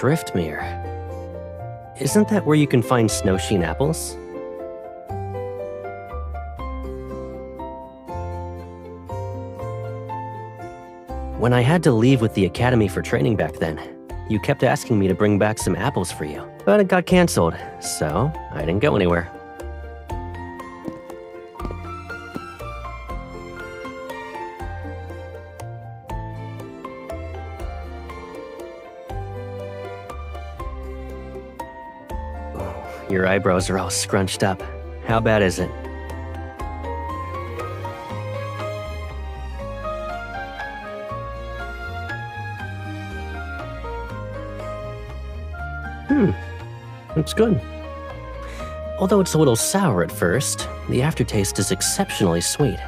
Driftmere. Isn't that where you can find snowsheen apples? When I had to leave with the academy for training back then, you kept asking me to bring back some apples for you, but it got cancelled, so I didn't go anywhere. Your eyebrows are all scrunched up. How bad is it? It's good. Although it's a little sour at first, the aftertaste is exceptionally sweet.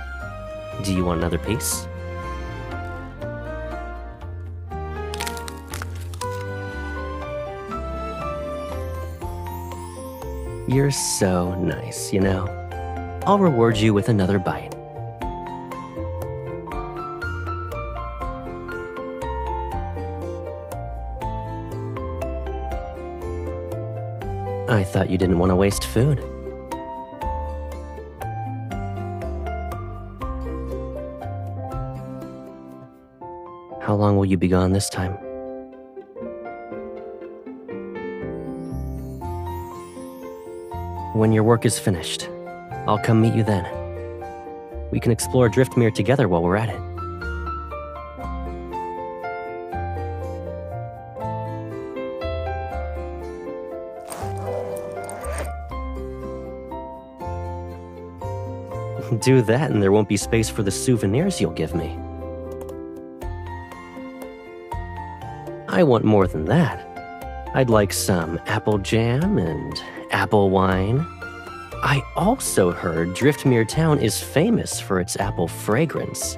Do you want another piece? You're so nice, you know. I'll reward you with another bite. I thought you didn't want to waste food. How long will you be gone this time? When your work is finished, I'll come meet you then. We can explore Driftmere together while we're at it. Do that and there won't be space for the souvenirs you'll give me. I want more than that. I'd like some apple jam and apple wine. I also heard Driftmere Town is famous for its apple fragrance.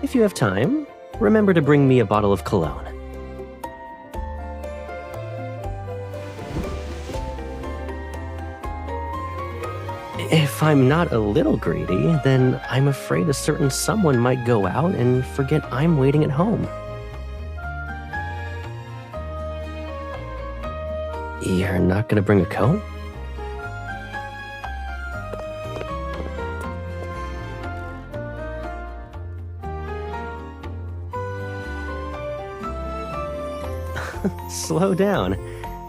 If you have time, remember to bring me a bottle of cologne. If I'm not a little greedy, then I'm afraid a certain someone might go out and forget I'm waiting at home. You're not gonna bring a coat? Slow down.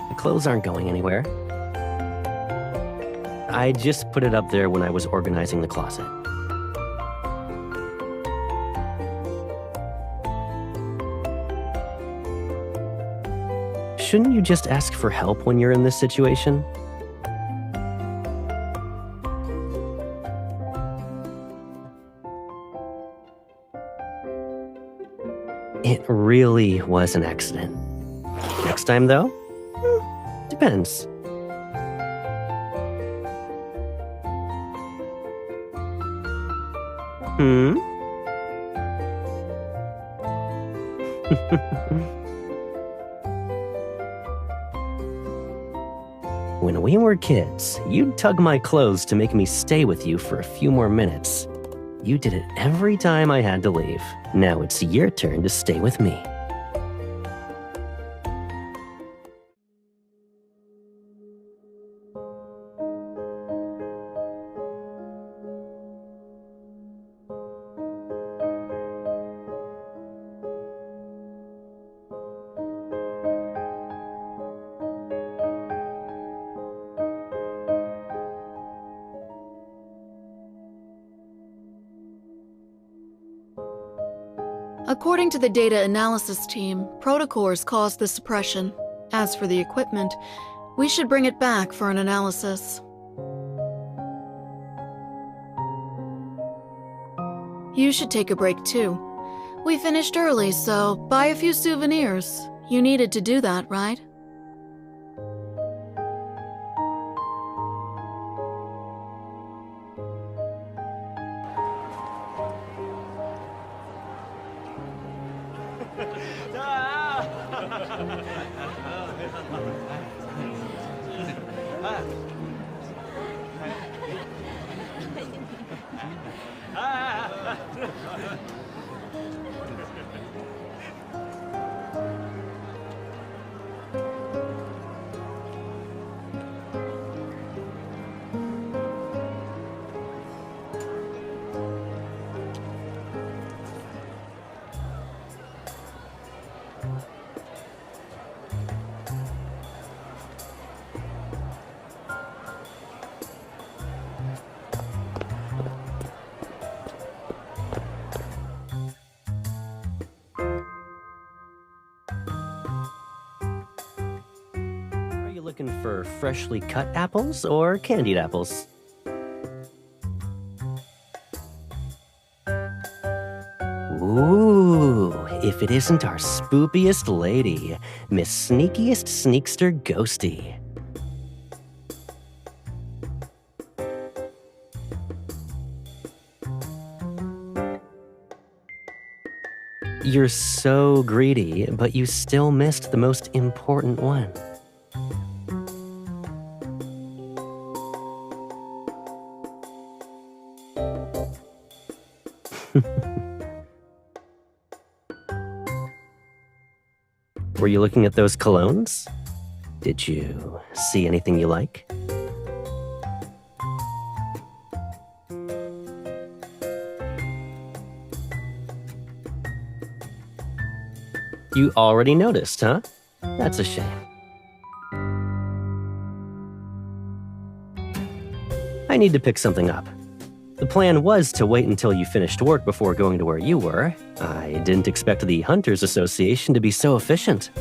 The clothes aren't going anywhere. I just put it up there when I was organizing the closet. Shouldn't you just ask for help when you're in this situation? It really was an accident. Next time, though? Depends. When we were kids, you'd tug my clothes to make me stay with you for a few more minutes. You did it every time I had to leave. Now it's your turn to stay with me. According to the data analysis team, protocores caused the suppression. As for the equipment, we should bring it back for an analysis. You should take a break too. We finished early, so buy a few souvenirs. You needed to do that, right? Are you looking for freshly cut apples or candied apples? Ooh, if it isn't our spoopiest lady, Miss Sneakiest Sneakster Ghosty. You're so greedy, but you still missed the most important one. Were you looking at those colognes? Did you see anything you like? You already noticed, huh? That's a shame. I need to pick something up. The plan was to wait until you finished work before going to where you were. I didn't expect the Hunters Association to be so efficient.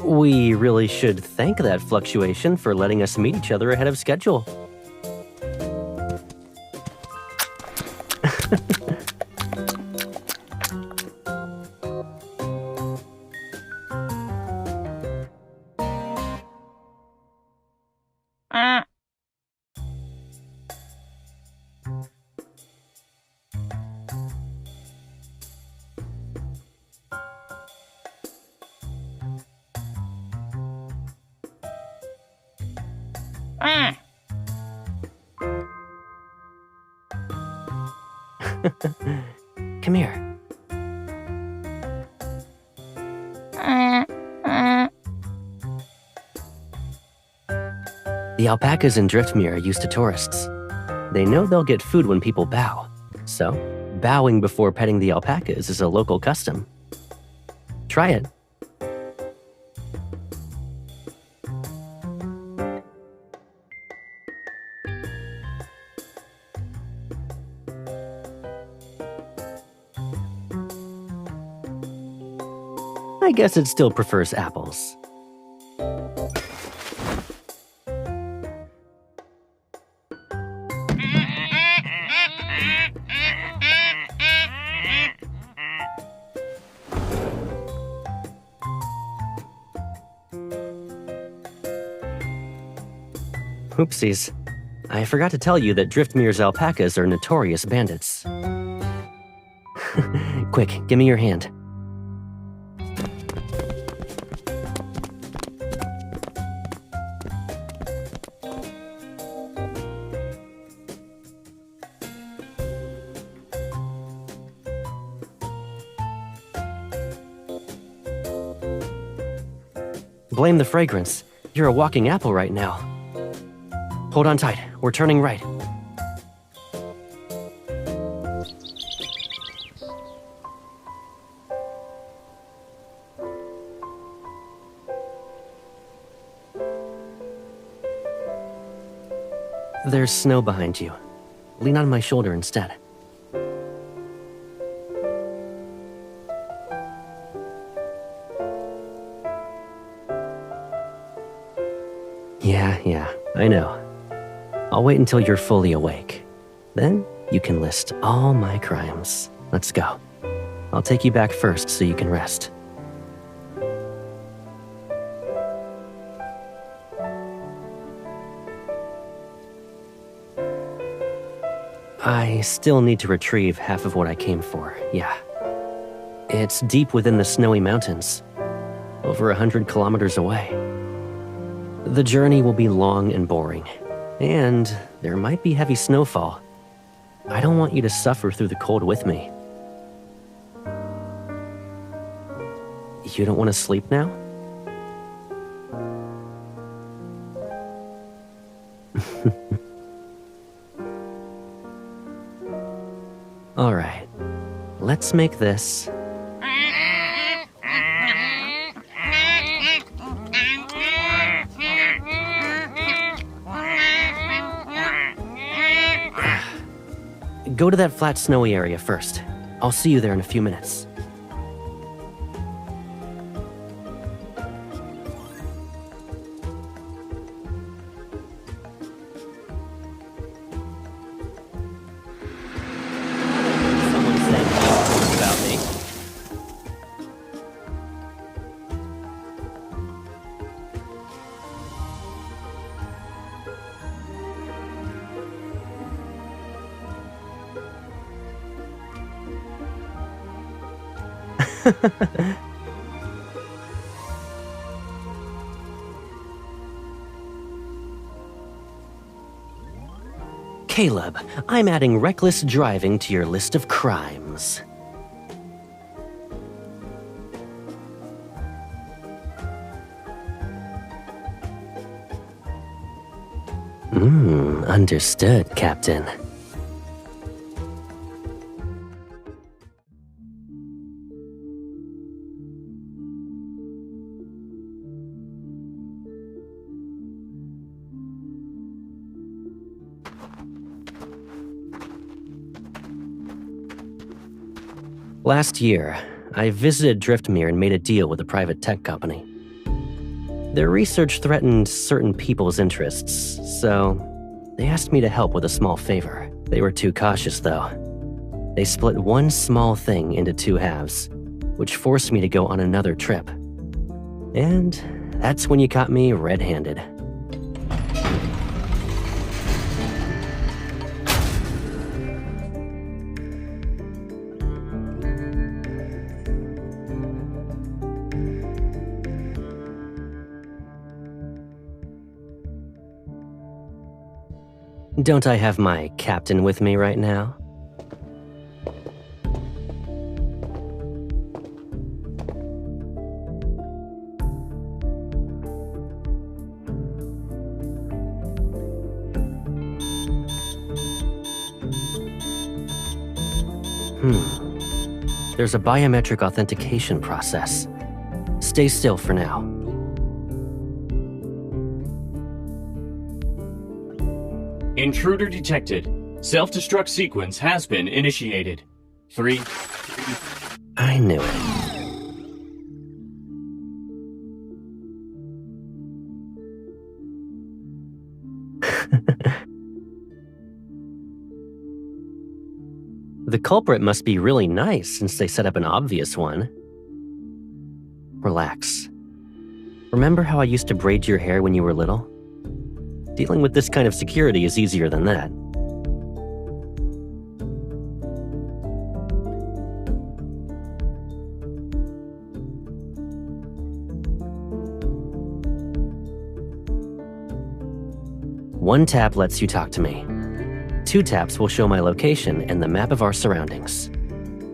We really should thank that fluctuation for letting us meet each other ahead of schedule. Come here. The alpacas in Driftmere are used to tourists. They know they'll get food when people bow. So, bowing before petting the alpacas is a local custom. Try it. I guess it still prefers apples. Oopsies. I forgot to tell you that Driftmere's alpacas are notorious bandits. Quick, give me your hand. Blame the fragrance. You're a walking apple right now. Hold on tight. We're turning right. There's snow behind you. Lean on my shoulder instead. Yeah, I know. I'll wait until you're fully awake. Then you can list all my crimes. Let's go. I'll take you back first so you can rest. I still need to retrieve half of what I came for, yeah. It's deep within the snowy mountains, over 100 kilometers away. The journey will be long and boring, and there might be heavy snowfall. I don't want you to suffer through the cold with me. You don't want to sleep now? Alright, let's make this... Go to that flat, snowy area first. I'll see you there in a few minutes. Someone saying things about me. Caleb, I'm adding reckless driving to your list of crimes. Understood, Captain. Last year, I visited Driftmere and made a deal with a private tech company. Their research threatened certain people's interests, so they asked me to help with a small favor. They were too cautious, though. They split one small thing into two halves, which forced me to go on another trip. And that's when you caught me red-handed. Don't I have my captain with me right now? There's a biometric authentication process. Stay still for now. Intruder detected. Self-destruct sequence has been initiated. 3. I knew it. The culprit must be really nice since they set up an obvious one. Relax. Remember how I used to braid your hair when you were little? Dealing with this kind of security is easier than that. One tap lets you talk to me. 2 taps will show my location and the map of our surroundings.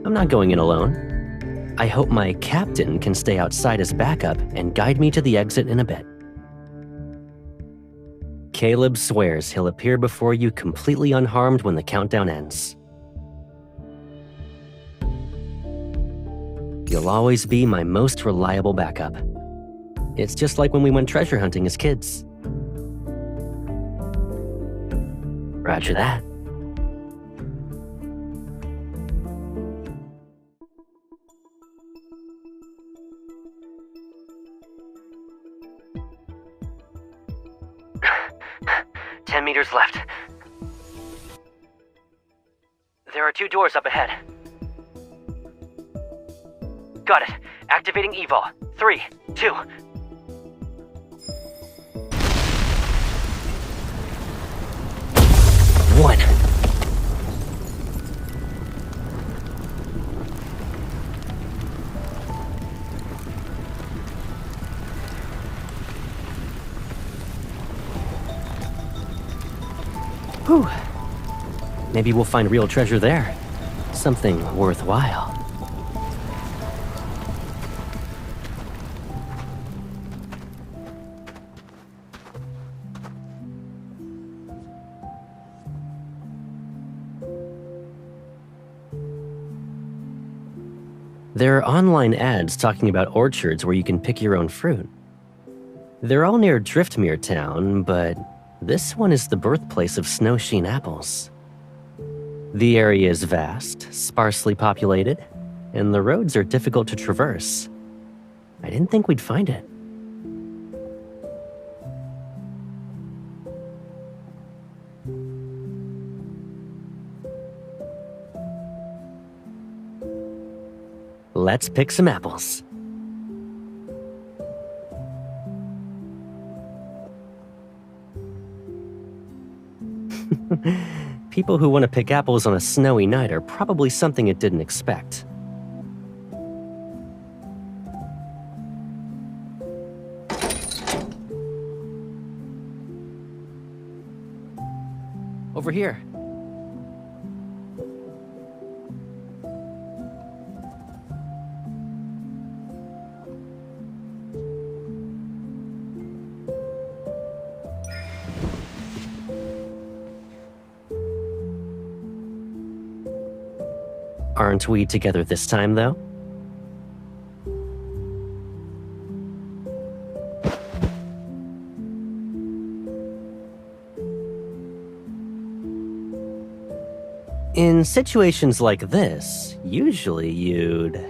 I'm not going in alone. I hope my captain can stay outside as backup and guide me to the exit in a bit. Caleb swears he'll appear before you completely unharmed when the countdown ends. You'll always be my most reliable backup. It's just like when we went treasure hunting as kids. Roger that. Ten meters left. There are 2 doors up ahead. Got it. Activating evol. 3, 2. One. Whew. Maybe we'll find real treasure there. Something worthwhile. There are online ads talking about orchards where you can pick your own fruit. They're all near Driftmere Town, but this one is the birthplace of snow-sheen apples. The area is vast, sparsely populated, and the roads are difficult to traverse. I didn't think we'd find it. Let's pick some apples. People who want to pick apples on a snowy night are probably something it didn't expect. Over here. Aren't we together this time, though? In situations like this, usually you'd...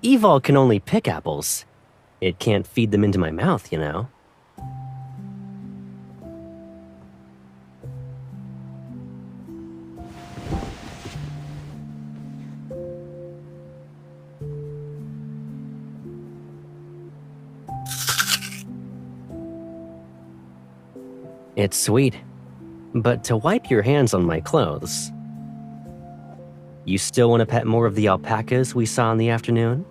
Evol can only pick apples. It can't feed them into my mouth, you know? It's sweet, but to wipe your hands on my clothes... You still want to pet more of the alpacas we saw in the afternoon?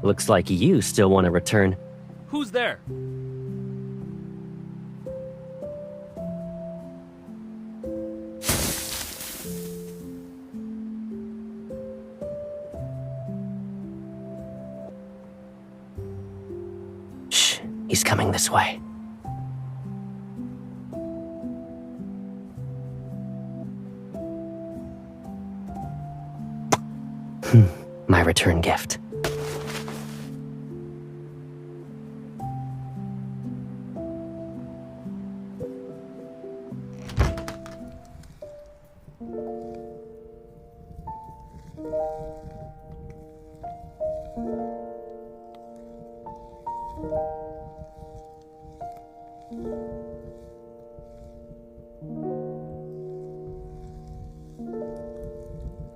Looks like you still want to return. Who's there? Shh, he's coming this way. My return gift.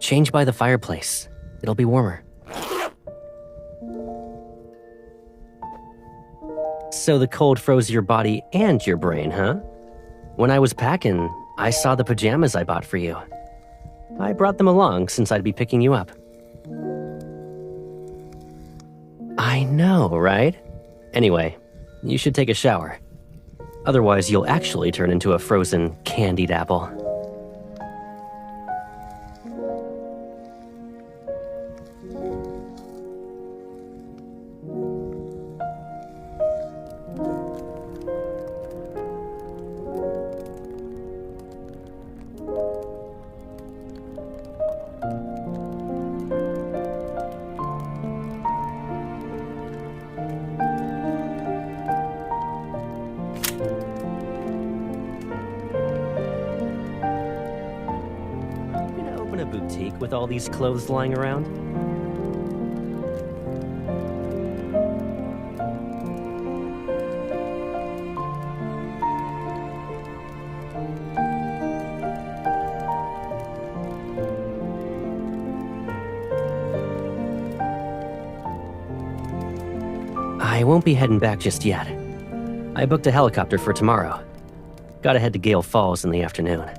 Change by the fireplace. It'll be warmer. So the cold froze your body and your brain, huh? When I was packing, I saw the pajamas I bought for you. I brought them along since I'd be picking you up. I know, right? Anyway, you should take a shower. Otherwise, you'll actually turn into a frozen, candied apple. A boutique with all these clothes lying around? I won't be heading back just yet. I booked a helicopter for tomorrow. Gotta head to Gale Falls in the afternoon.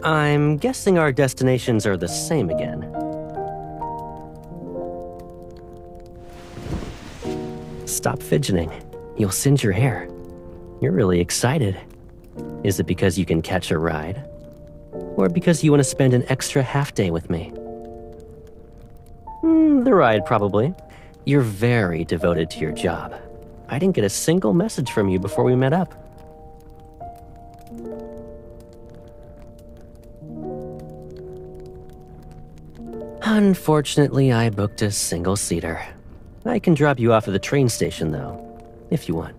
I'm guessing our destinations are the same again. Stop fidgeting. You'll singe your hair. You're really excited. Is it because you can catch a ride? Or because you want to spend an extra half day with me? The ride, probably. You're very devoted to your job. I didn't get a single message from you before we met up. Unfortunately, I booked a single-seater. I can drop you off at the train station, though, if you want.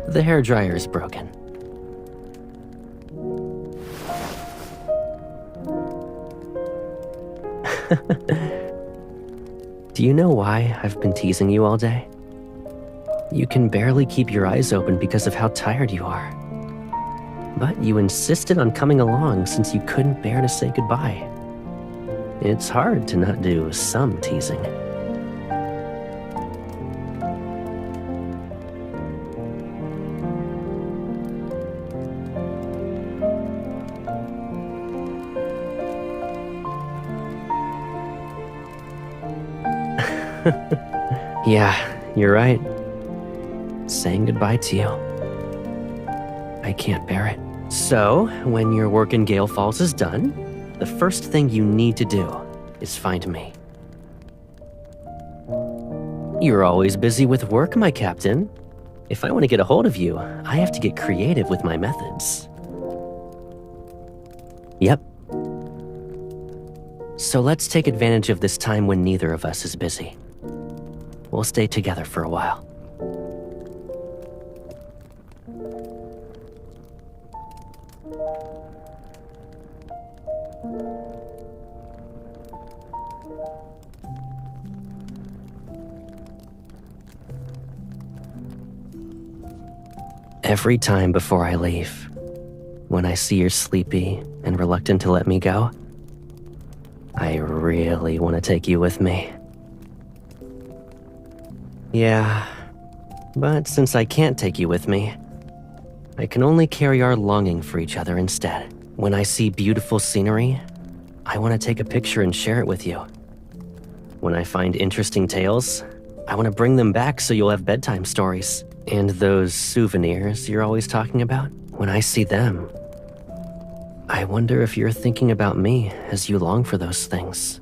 The hairdryer is broken. Do you know why I've been teasing you all day? You can barely keep your eyes open because of how tired you are. But you insisted on coming along since you couldn't bear to say goodbye. It's hard to not do some teasing. Yeah, you're right. Saying goodbye to you. I can't bear it. So, when your work in Gale Falls is done, the first thing you need to do is find me. You're always busy with work, my captain. If I want to get a hold of you, I have to get creative with my methods. Yep. So let's take advantage of this time when neither of us is busy. We'll stay together for a while. Every time before I leave, when I see you're sleepy and reluctant to let me go, I really want to take you with me. Yeah, but since I can't take you with me, I can only carry our longing for each other instead. When I see beautiful scenery, I want to take a picture and share it with you. When I find interesting tales, I want to bring them back so you'll have bedtime stories. And those souvenirs you're always talking about, when I see them, I wonder if you're thinking about me as you long for those things.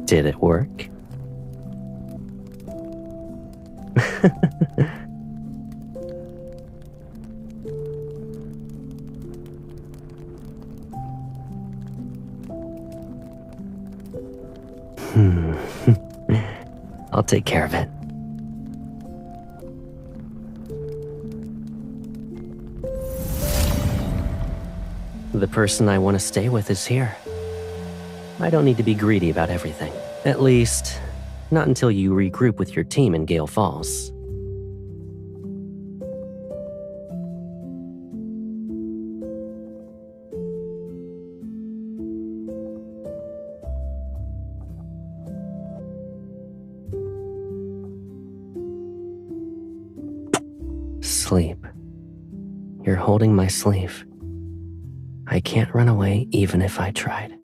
Did it work? I'll take care of it. The person I want to stay with is here. I don't need to be greedy about everything. At least, not until you regroup with your team in Gale Falls. Sleep. You're holding my sleeve. I can't run away even if I tried.